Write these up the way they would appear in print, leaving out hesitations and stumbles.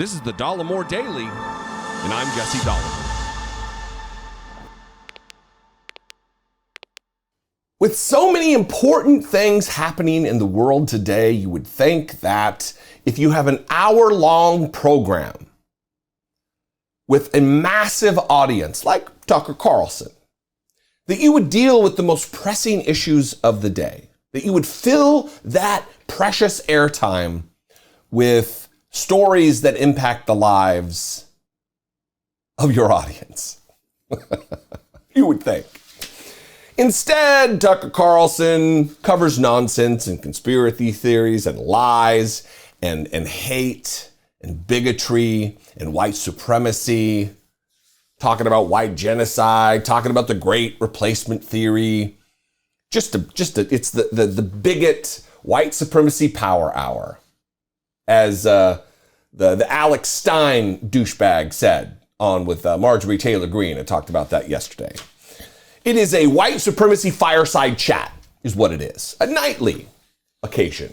This is the Dollemore Daily, and I'm Jesse Dollemore. With so many important things happening in the world today, you would think that if you have an hour-long program with a massive audience like Tucker Carlson, that you would deal with the most pressing issues of the day, that you would fill that precious airtime with stories that impact the lives of your audience. You would think. Instead, Tucker Carlson covers nonsense and conspiracy theories and lies and hate and bigotry and white supremacy, talking about white genocide, talking about the great replacement theory. It's the bigot white supremacy power hour, as the Alex Stein douchebag said on with Marjorie Taylor Greene. I talked about that yesterday. It is a white supremacy fireside chat, is what it is. A nightly occasion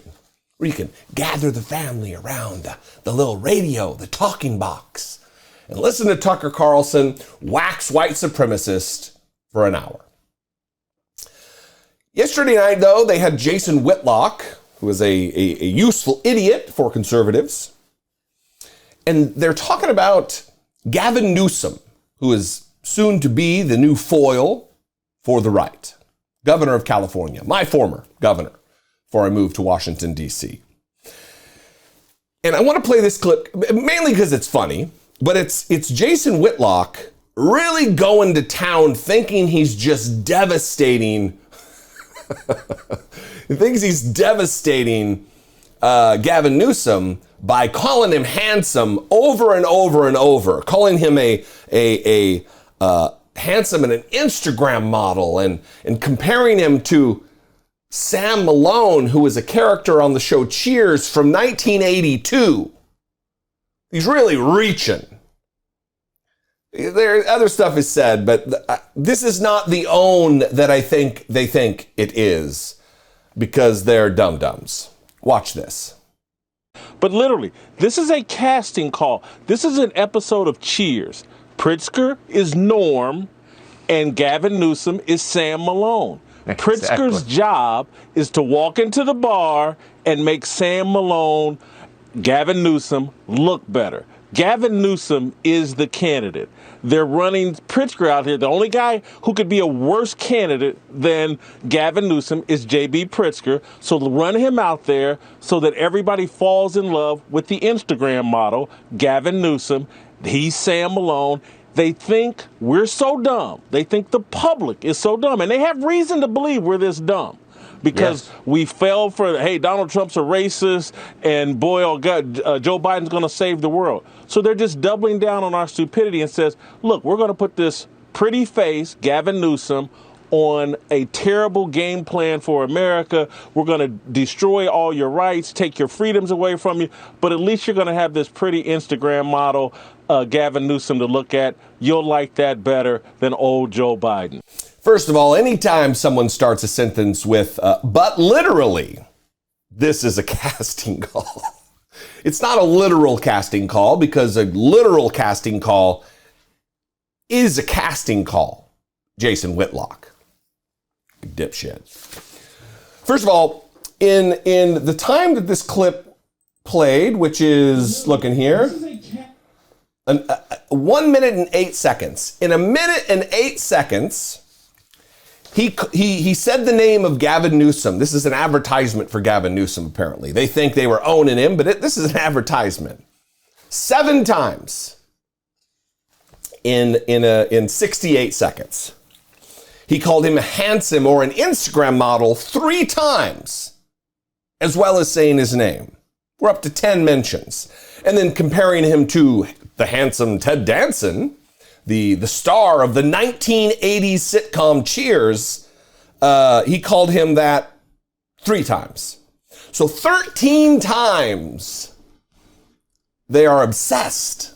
where you can gather the family around the little radio, the talking box, and listen to Tucker Carlson wax white supremacist for an hour. Yesterday night, though, they had Jason Whitlock, who is a useful idiot for conservatives. And they're talking about Gavin Newsom, who is soon to be the new foil for the right. Governor of California, my former governor, before I moved to Washington, D.C. And I want to play this clip, mainly because it's funny, but it's Jason Whitlock really going to town thinking he's just devastating. He thinks he's devastating Gavin Newsom by calling him handsome over and over and over, calling him a handsome and an Instagram model, and comparing him to Sam Malone, who was a character on the show Cheers from 1982. He's really reaching. Other stuff is said, but this is not the own that I think they think it is, because they're dum-dums. Watch this. But literally, this is a casting call. This is an episode of Cheers. Pritzker is Norm, and Gavin Newsom is Sam Malone. Pritzker's job is to walk into the bar and make Sam Malone, Gavin Newsom, look better. Gavin Newsom is the candidate. They're running Pritzker out here. The only guy who could be a worse candidate than Gavin Newsom is J.B. Pritzker. So run him out there so that everybody falls in love with the Instagram model, Gavin Newsom. He's Sam Malone. They think we're so dumb. They think the public is so dumb. And they have reason to believe we're this dumb. Because we fell for, hey, Donald Trump's a racist, and boy, oh God, Joe Biden's going to save the world. So they're just doubling down on our stupidity and says, look, we're going to put this pretty face, Gavin Newsom, on a terrible game plan for America. We're going to destroy all your rights, take your freedoms away from you, but at least you're going to have this pretty Instagram model, Gavin Newsom, to look at. You'll like that better than old Joe Biden. First of all, anytime someone starts a sentence with, but literally, this is a casting call. It's not a literal casting call, because a literal casting call is a casting call. Jason Whitlock. Big dipshit. First of all, in the time that this clip played, which is, looking here, 1 minute and 8 seconds. In a minute and 8 seconds, he said the name of Gavin Newsom. This is an advertisement for Gavin Newsom, apparently. They think they were owning him, but this is an advertisement. 7 times in 68 seconds. He called him a handsome or an Instagram model 3 times, as well as saying his name. We're up to 10 mentions. And then comparing him to the handsome Ted Danson, the star of the 1980s sitcom Cheers. He called him that 3 times. So 13 times they are obsessed.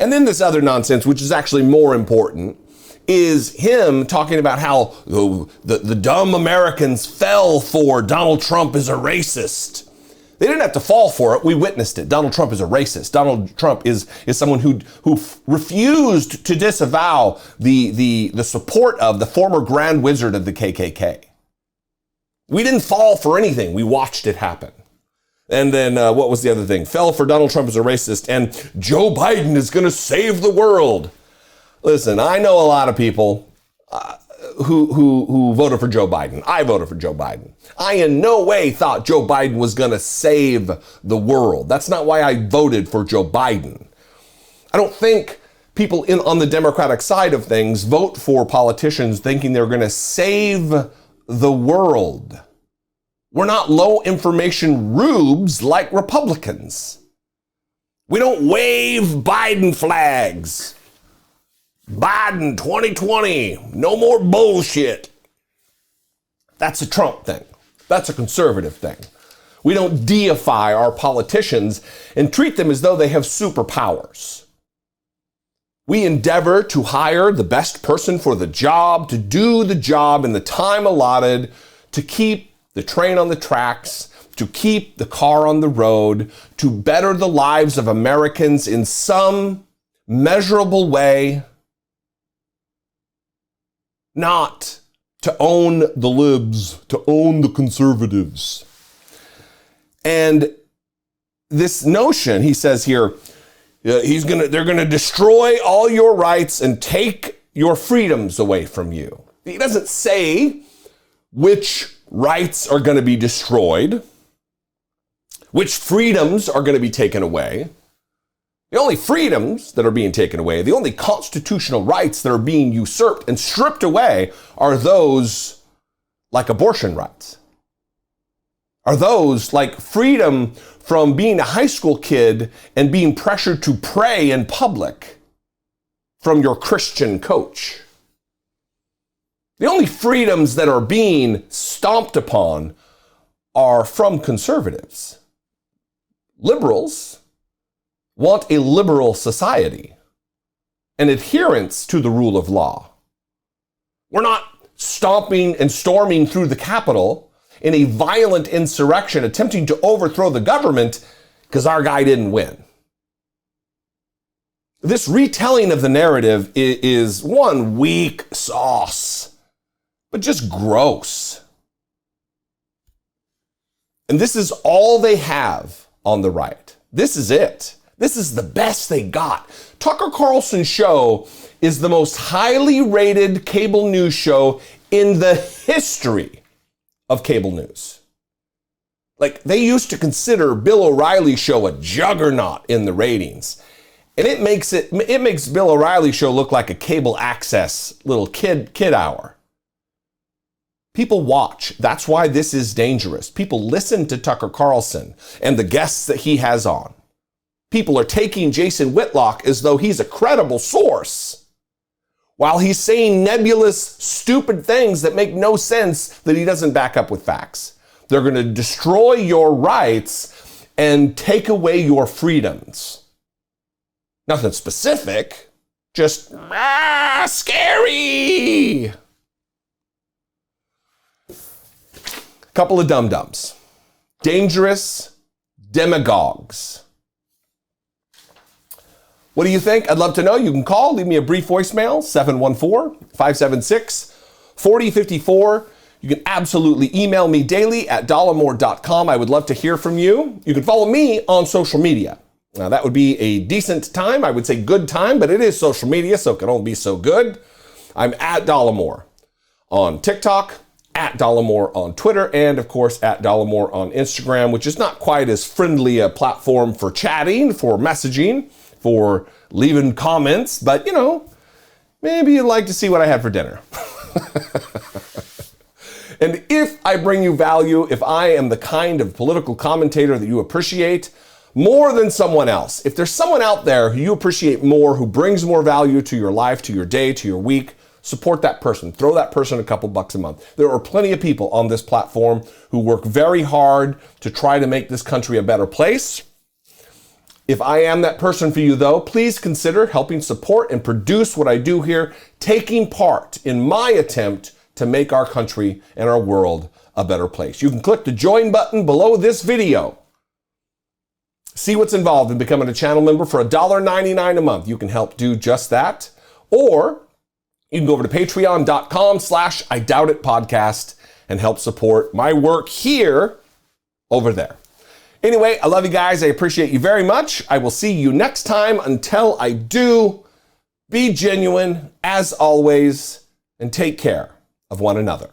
And then this other nonsense, which is actually more important, is him talking about how the dumb Americans fell for Donald Trump as a racist. They didn't have to fall for it. We witnessed it. Donald Trump is a racist. Donald Trump is someone who refused to disavow the support of the former Grand Wizard of the KKK. We didn't fall for anything. We watched it happen. And then what was the other thing? Fell for Donald Trump as a racist, and Joe Biden is going to save the world. Listen, I know a lot of people who voted for Joe Biden. I voted for Joe Biden. I in no way thought Joe Biden was going to save the world. That's not why I voted for Joe Biden. I don't think people on the Democratic side of things vote for politicians thinking they're going to save the world. We're not low information rubes like Republicans. We don't wave Biden flags. Biden 2020, no more bullshit. That's a Trump thing. That's a conservative thing. We don't deify our politicians and treat them as though they have superpowers. We endeavor to hire the best person for the job, to do the job in the time allotted, to keep the train on the tracks, to keep the car on the road, to better the lives of Americans in some measurable way, not to own the libs, to own the conservatives. And this notion, he says here, they're gonna destroy all your rights and take your freedoms away from you. He doesn't say which rights are going to be destroyed, which freedoms are going to be taken away. The only freedoms that are being taken away, the only constitutional rights that are being usurped and stripped away are those like abortion rights. Are those like freedom from being a high school kid and being pressured to pray in public from your Christian coach. The only freedoms that are being stomped upon are from conservatives. Liberals want a liberal society, an adherence to the rule of law. We're not stomping and storming through the Capitol in a violent insurrection attempting to overthrow the government because our guy didn't win. This retelling of the narrative is one weak sauce, but just gross. And this is all they have on the right. This is it. This is the best they got. Tucker Carlson's show is the most highly rated cable news show in the history of cable news. Like, they used to consider Bill O'Reilly's show a juggernaut in the ratings. And it makes Bill O'Reilly's show look like a cable access little kid hour. People watch. That's why this is dangerous. People listen to Tucker Carlson and the guests that he has on. People are taking Jason Whitlock as though he's a credible source, while he's saying nebulous, stupid things that make no sense that he doesn't back up with facts. They're going to destroy your rights and take away your freedoms. Nothing specific, just scary. Couple of dum-dums. Dangerous demagogues. What do you think? I'd love to know. You can call, leave me a brief voicemail, 714-576-4054. You can absolutely email me daily at dollemore.com. I would love to hear from you. You can follow me on social media. Now, that would be a decent time. I would say good time, but it is social media, so it can only be so good. I'm at Dollemore on TikTok, at Dollemore on Twitter, and of course at Dollemore on Instagram, which is not quite as friendly a platform for chatting, for messaging, for leaving comments, but you know, maybe you'd like to see what I had for dinner. And if I bring you value, if I am the kind of political commentator that you appreciate more than someone else, if there's someone out there who you appreciate more, who brings more value to your life, to your day, to your week, support that person. Throw that person a couple bucks a month. There are plenty of people on this platform who work very hard to try to make this country a better place. If I am that person for you, though, please consider helping support and produce what I do here, taking part in my attempt to make our country and our world a better place. You can click the join button below this video See what's involved in becoming a channel member for $1.99 a month. You can help do just that. Or you can go over to patreon.com/IDoubtItPodcast and help support my work here over there. Anyway, I love you guys. I appreciate you very much. I will see you next time. Until I do, be genuine as always and take care of one another.